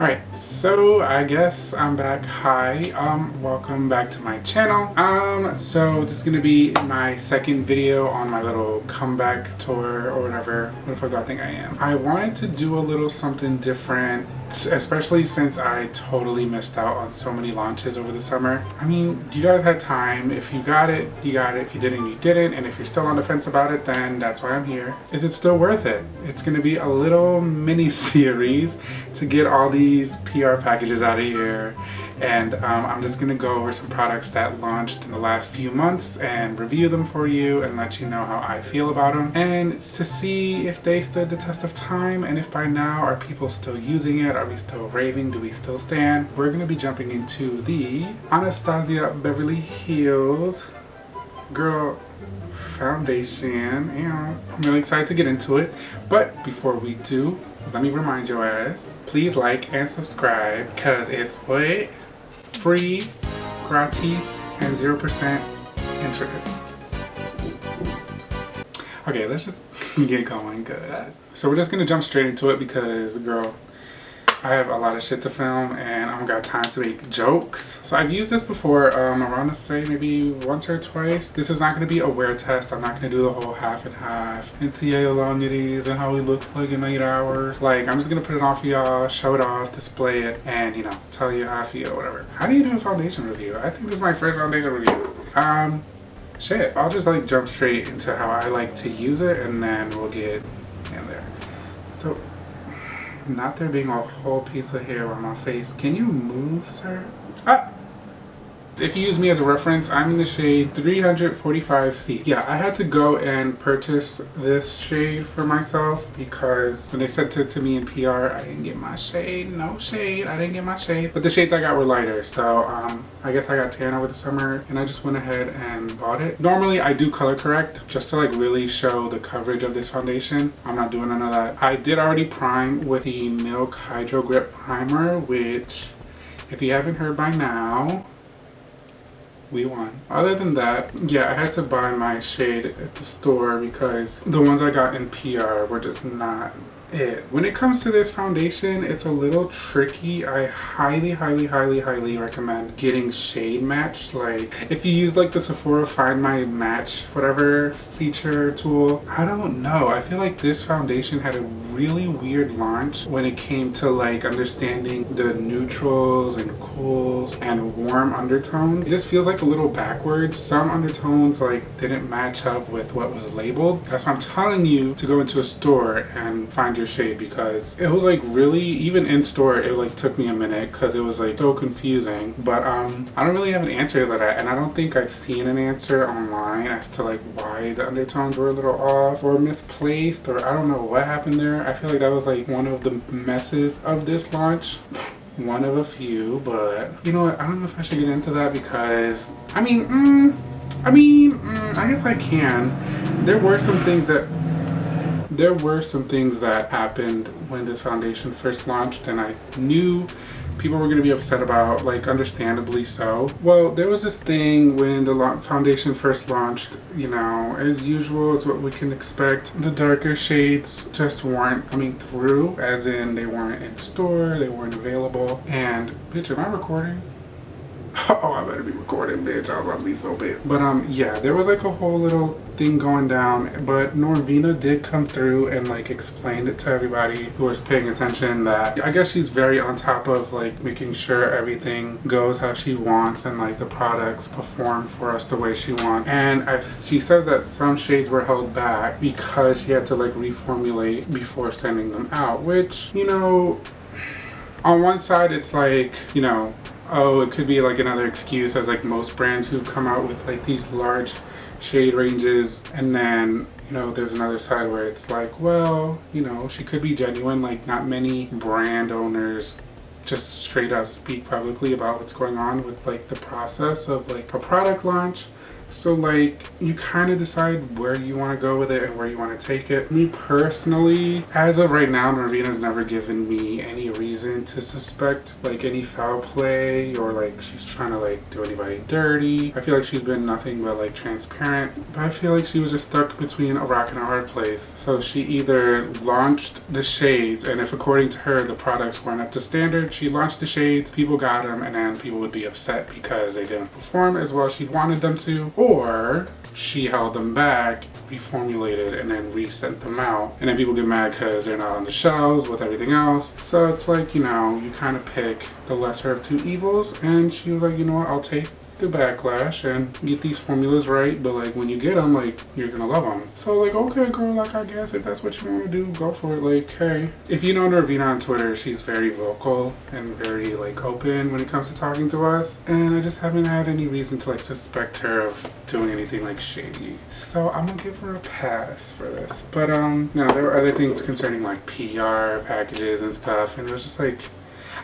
Alright, so I guess I'm back. Hi, welcome back to my channel. So this is gonna be my second video on my little comeback tour or whatever the fuck I think I am. I wanted to do a little something different, especially since I totally missed out on so many launches over the summer. I mean, you guys had time. If you got it, you got it. If you didn't, you didn't. And if you're still on the fence about it, then that's why I'm here. Is it still worth it? It's gonna be a little mini series to get all these PR packages out of here, and I'm just gonna go over some products that launched in the last few months and review them for you and let you know how I feel about them, and to see if they stood the test of time, and if by now are people still using it, are we still raving, do we still stand. We're gonna be jumping into the Anastasia Beverly Hills Girl Foundation, and I'm really excited to get into it. But before we do, let me remind your ass, please like and subscribe, because it's what? Free, gratis, and 0% interest. Okay, let's just get going, guys. So we're just gonna jump straight into it because, girl, I have a lot of shit to film and I don't got time to make jokes. So I've used this before, I want to say maybe once or twice. This is not going to be a wear test. I'm not going to do the whole half and half and see how long it is and how it looks like in 8 hours. Like, I'm just going to put it on for y'all, show it off, display it, and, you know, tell you how I feel, whatever. How do you do a foundation review? I think this is my first foundation review. Shit, I'll just like jump straight into how I like to use it and then we'll get in there. So, not there being a whole piece of hair on my face. Can you move, sir? Ah! If you use me as a reference, I'm in the shade 345C. Yeah, I had to go and purchase this shade for myself because when they sent it to me in PR, I didn't get my shade. No shade. I didn't get my shade. But the shades I got were lighter. So I guess I got tan over the summer and I just went ahead and bought it. Normally I do color correct just to like really show the coverage of this foundation. I'm not doing none of that. I did already prime with the Milk Hydro Grip Primer, which if you haven't heard by now, we won. Other than that, yeah, I had to buy my shade at the store because the ones I got in PR were just not it. When it comes to this foundation, it's a little tricky. I highly recommend getting shade matched. Like, if you use like the Sephora Find My Match whatever feature tool, I don't know, I feel like this foundation had a really weird launch when it came to like understanding the neutrals and cools and warm undertones. It just feels like a little backwards. Some undertones like didn't match up with what was labeled. That's why I'm telling you to go into a store and find your shade, because it was like really, even in store, it like took me a minute because it was like so confusing. But I don't really have an answer to that, and I don't think I've seen an answer online as to like why the undertones were a little off or misplaced, or I don't know what happened there. I feel like that was like one of the messes of this launch. One of a few, but you know what, I don't know if I should get into that because I guess I can. There were some things that happened when this foundation first launched and I knew people were going to be upset about, like, understandably so. Well, there was this thing when the foundation first launched, you know, as usual, it's what we can expect. The darker shades just weren't coming through, as in they weren't in store, they weren't available. And, bitch, am I recording? Oh, I better be recording, bitch. I was about to be so pissed. But yeah, there was like a whole little thing going down, but Norvina did come through and like explained it to everybody who was paying attention that I guess she's very on top of like making sure everything goes how she wants and like the products perform for us the way she wants. And she said that some shades were held back because she had to like reformulate before sending them out, which, you know, on one side it's like, you know, oh, it could be like another excuse, as like most brands who come out with like these large shade ranges, and then, you know, there's another side where it's like, well, you know, she could be genuine. Like, not many brand owners just straight up speak publicly about what's going on with like the process of like a product launch. So like, you kind of decide where you want to go with it and where you want to take it. Me personally, as of right now, Norvina's never given me any reason to suspect like any foul play or like she's trying to like do anybody dirty. I feel like she's been nothing but like transparent, but I feel like she was just stuck between a rock and a hard place. So she either launched the shades, and if according to her the products weren't up to standard, she launched the shades, people got them, and then people would be upset because they didn't perform as well as she wanted them to, or she held them back, reformulated, and then resent them out, and then people get mad because they're not on the shelves with everything else. So it's like, you know, you kind of pick the lesser of two evils, and she was like, you know what, I'll take the backlash and get these formulas right, but like when you get them, like you're gonna love them. So like, okay girl, like I guess if that's what you want to do, go for it. Like, hey, if you know Nervina on Twitter, she's very vocal and very like open when it comes to talking to us, and I just haven't had any reason to like suspect her of doing anything like shady. So I'm gonna give her a pass for this. But no, there were other things concerning like PR packages and stuff, and it was just like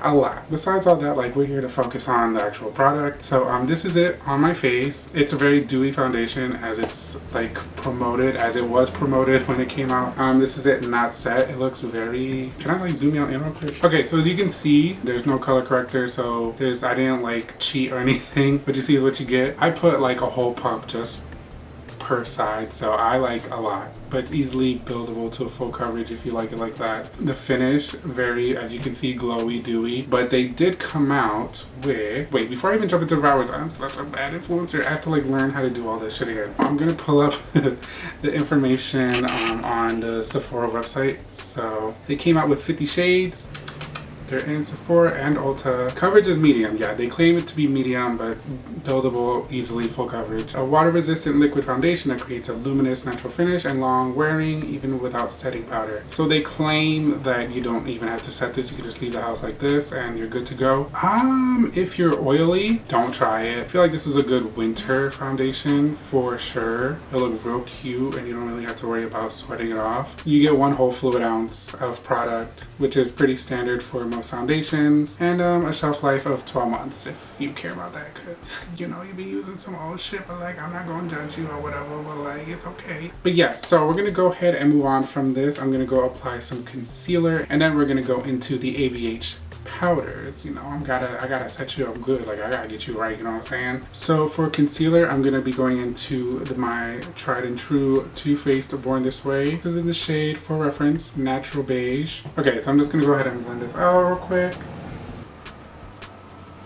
a lot. Besides all that, like we're here to focus on the actual product. So this is it on my face. It's a very dewy foundation as it's like promoted, as it was promoted when it came out. This is it not set. It looks very, can I like zoom out in real quick? Okay, so as you can see, there's no color corrector, so I didn't like cheat or anything. What you see is what you get. I put like a whole pump just per side, so I like a lot, but it's easily buildable to a full coverage if you like it like that. The finish, very, as you can see, glowy, dewy, but they did come out with, wait, before I even jump into the hours, I'm such a bad influencer. I have to like learn how to do all this shit again. I'm gonna pull up the information on the Sephora website. So they came out with 50 shades. They're in Sephora and Ulta. Coverage is medium. Yeah, they claim it to be medium, but buildable, easily full coverage. A water-resistant liquid foundation that creates a luminous natural finish and long wearing even without setting powder. So they claim that you don't even have to set this. You can just leave the house like this and you're good to go. If you're oily, don't try it. I feel like this is a good winter foundation for sure. It'll look real cute and you don't really have to worry about sweating it off. You get 1 whole fluid ounce of product, which is pretty standard for most foundations, and a shelf life of 12 months if you care about that, because you know you be using some old shit, but like I'm not gonna judge you or whatever, but like it's okay. But yeah, so we're gonna go ahead and move on from this. I'm gonna go apply some concealer, and then we're gonna go into the ABH powders. You know, I gotta set you up good, like I gotta get you right, you know what I'm saying? So for concealer, I'm gonna be going into my tried and true Too Faced Born This Way. This is in the shade, for reference, Natural Beige. Okay, so I'm just gonna go ahead and blend this out real quick.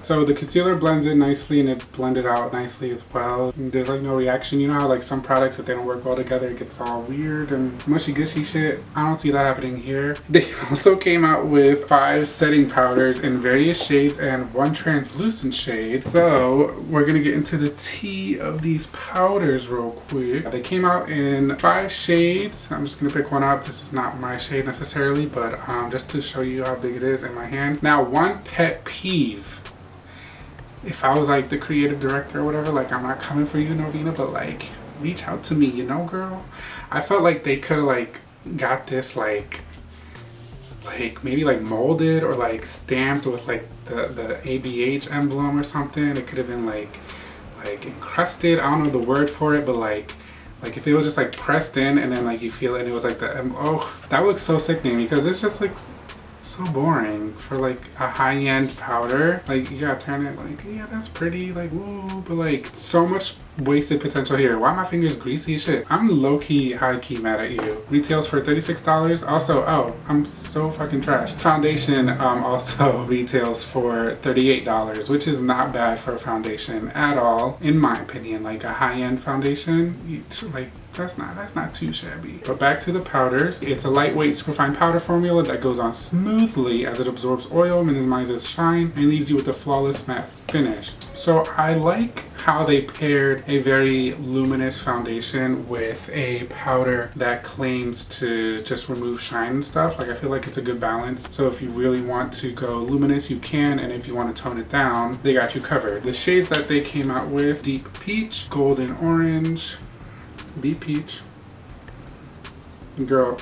So the concealer blends in nicely and it blended out nicely as well. There's like no reaction. You know how like some products, if they don't work well together, it gets all weird and mushy gushy shit. I don't see that happening here. They also came out with 5 setting powders in various shades and 1 translucent shade. So we're gonna get into the tea of these powders real quick. They came out in 5 shades. I'm just gonna pick one up. This is not my shade necessarily, but just to show you how big it is in my hand. Now, one pet peeve. If I was like the creative director or whatever, like I'm not coming for you, Nervina, but like reach out to me, you know, girl. I felt like they could have like got this like maybe like molded or like stamped with like the ABH emblem or something. It could have been like encrusted. I don't know the word for it, but like if it was just like pressed in and then like you feel it and it was like oh, that looks so sickening because it's just like so boring for like a high-end powder. Like you gotta turn it like, yeah, that's pretty, like woo, but like so much wasted potential here. Why are my fingers greasy as shit? I'm low-key, high-key mad at you. Retails for $36. Also, oh, I'm so fucking trash. Foundation also retails for $38, which is not bad for a foundation at all, in my opinion. Like a high-end foundation, like that's not too shabby. But back to the powders. It's a lightweight superfine powder formula that goes on smoothly as it absorbs oil, minimizes shine, and leaves you with a flawless matte finish. So I like how they paired a very luminous foundation with a powder that claims to just remove shine and stuff. Like I feel like it's a good balance. So if you really want to go luminous, you can, and if you want to tone it down, they got you covered. The shades that they came out with: Deep Peach, Golden Orange, Deep Peach. Girl,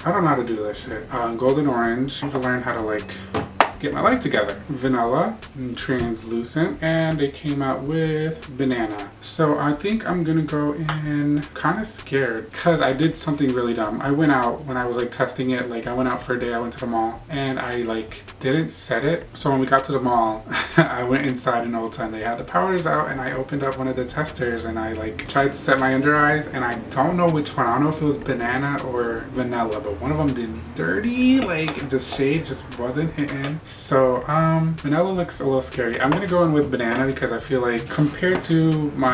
I don't know how to do that shit. Golden Orange. I need to learn how to like get my life together. Vanilla, translucent, and they came out with banana. So I think I'm gonna go in kind of scared because I did something really dumb. I went out when I was like testing it, like I went out for a day, I went to the mall and I like didn't set it. So when we got to the mall, I went inside an old time. They had the powders out and I opened up one of the testers and I like tried to set my under eyes and I don't know which one. I don't know if it was banana or vanilla, but one of them did me dirty. Like the shade just wasn't hitting. So vanilla looks a little scary. I'm gonna go in with banana because I feel like compared to my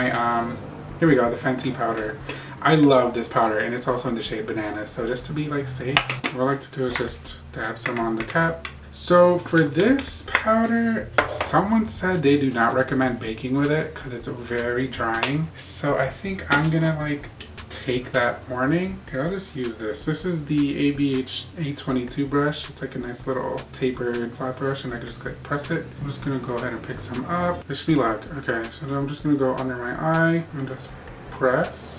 here we go, the Fenty powder. I love this powder and it's also in the shade banana. So just to be like safe, what I like to do is just dab some on the cap. So for this powder, someone said they do not recommend baking with it because it's very drying. So I think I'm gonna like take that warning. Okay, I'll just use this. This is the ABH 822 brush. It's like a nice little tapered flat brush and I can just like press it. I'm just gonna go ahead and pick some up. There should be luck. Okay, so then I'm just gonna go under my eye and just press.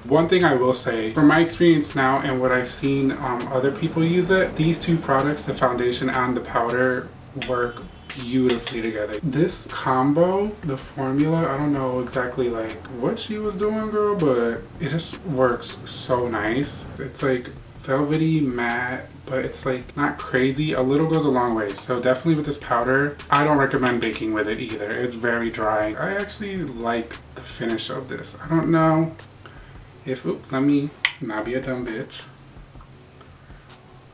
One thing I will say, from my experience now and what I've seen other people use it, these two products, the foundation and the powder, work beautifully together. This combo, the formula, I don't know exactly like what she was doing, girl, but it just works so nice. It's like velvety matte, but it's like not crazy. A little goes a long way. So definitely with this powder, I don't recommend baking with it either. It's very dry. I actually like the finish of this. I don't know if, oops, let me not be a dumb bitch.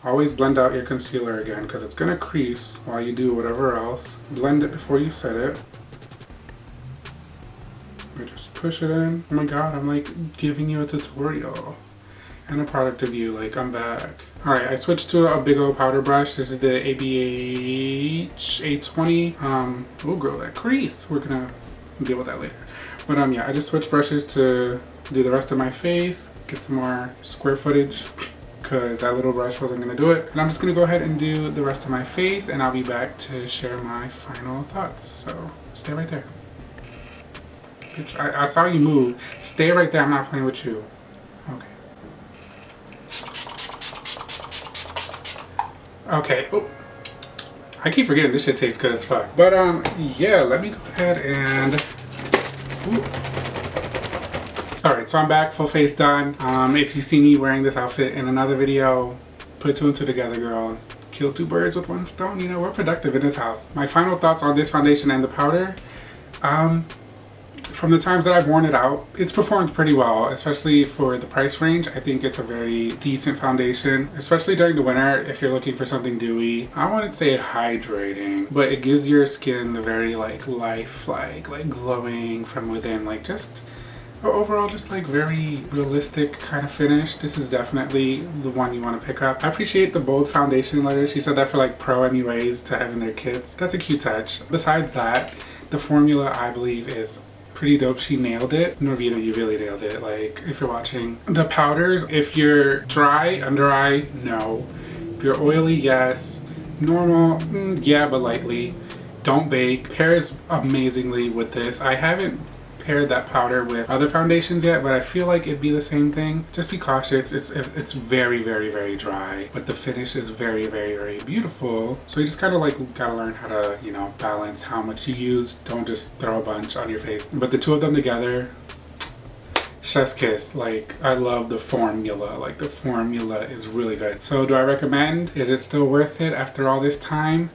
Always blend out your concealer again because it's gonna crease while you do whatever else. Blend it before you set it. You just push it in. Oh my god, I'm like giving you a tutorial and a product review, like I'm back. Alright, I switched to a big old powder brush. This is the ABH 820. Oh girl, that crease. We're gonna deal with that later. But yeah, I just switched brushes to do the rest of my face, get some more square footage because that little brush wasn't gonna do it. And I'm just gonna go ahead and do the rest of my face and I'll be back to share my final thoughts. So stay right there. Bitch, I saw you move. Stay right there, I'm not playing with you. Okay. Okay, oh. I keep forgetting this shit tastes good as fuck. But yeah, let me go ahead and, ooh. All right, so I'm back, full face done. If you see me wearing this outfit in another video, put two and two together, girl. Kill two birds with one stone. You know, we're productive in this house. My final thoughts on this foundation and the powder. From the times that I've worn it out, it's performed pretty well, especially for the price range. I think it's a very decent foundation, especially during the winter if you're looking for something dewy. I wouldn't say hydrating, but it gives your skin the very like lifelike, like glowing from within, like just overall just like very realistic kind of finish. This is definitely the one you want to pick up. I appreciate the bold foundation letter. She said that for like pro MUAs to have in their kits. That's a cute touch. Besides that, the formula I believe is pretty dope. She nailed it. Norvita, you really nailed it. Like if you're watching the powders, if you're dry under eye, no. If you're oily, yes. Normal, yeah, but lightly. Don't bake. Pairs amazingly with this. I haven't paired that powder with other foundations yet, but I feel like it'd be the same thing. Just be cautious. It's very, very, very dry, but the finish is very, very, very beautiful. So you just kind of like gotta learn how to, you know, balance how much you use. Don't just throw a bunch on your face. But the two of them together, chef's kiss. Like I love the formula. Like the formula is really good. So do I recommend? Is it still worth it after all this time?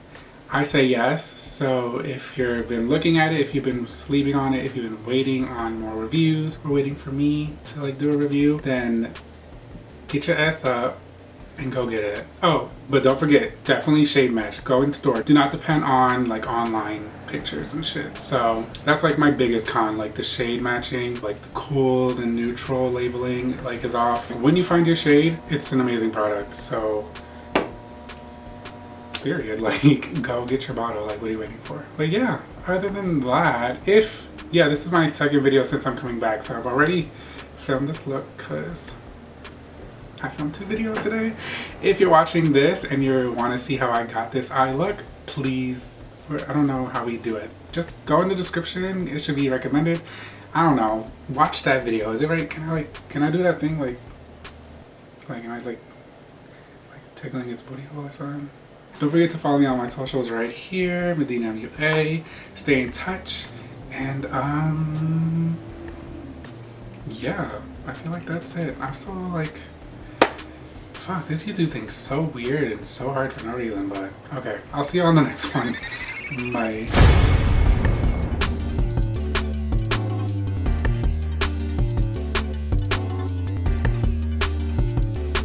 I say yes. So if you've been looking at it, if you've been sleeping on it, if you've been waiting on more reviews or waiting for me to like do a review, then get your ass up and go get it. Oh, but don't forget, definitely shade match. Go in store. Do not depend on like online pictures and shit. So that's like my biggest con, like the shade matching, like the cool and neutral labeling like is off. When you find your shade, it's an amazing product. So period, like go get your bottle. Like what are you waiting for? But yeah, other than that, this is my second video since I'm coming back, so I've already filmed this look because I filmed 2 videos today. If you're watching this and you want to see how I got this eye look, please, I don't know how we do it, just go in the description. It should be recommended. I don't know, watch that video. Is it right? Can I do that thing like am I like tickling its booty hole or something? Don't forget to follow me on my socials right here, MedinaMUAYE. Stay in touch. And, yeah, I feel like that's it. I'm still like, fuck, this YouTube thing's so weird and so hard for no reason, but okay. I'll see you on the next one. Bye.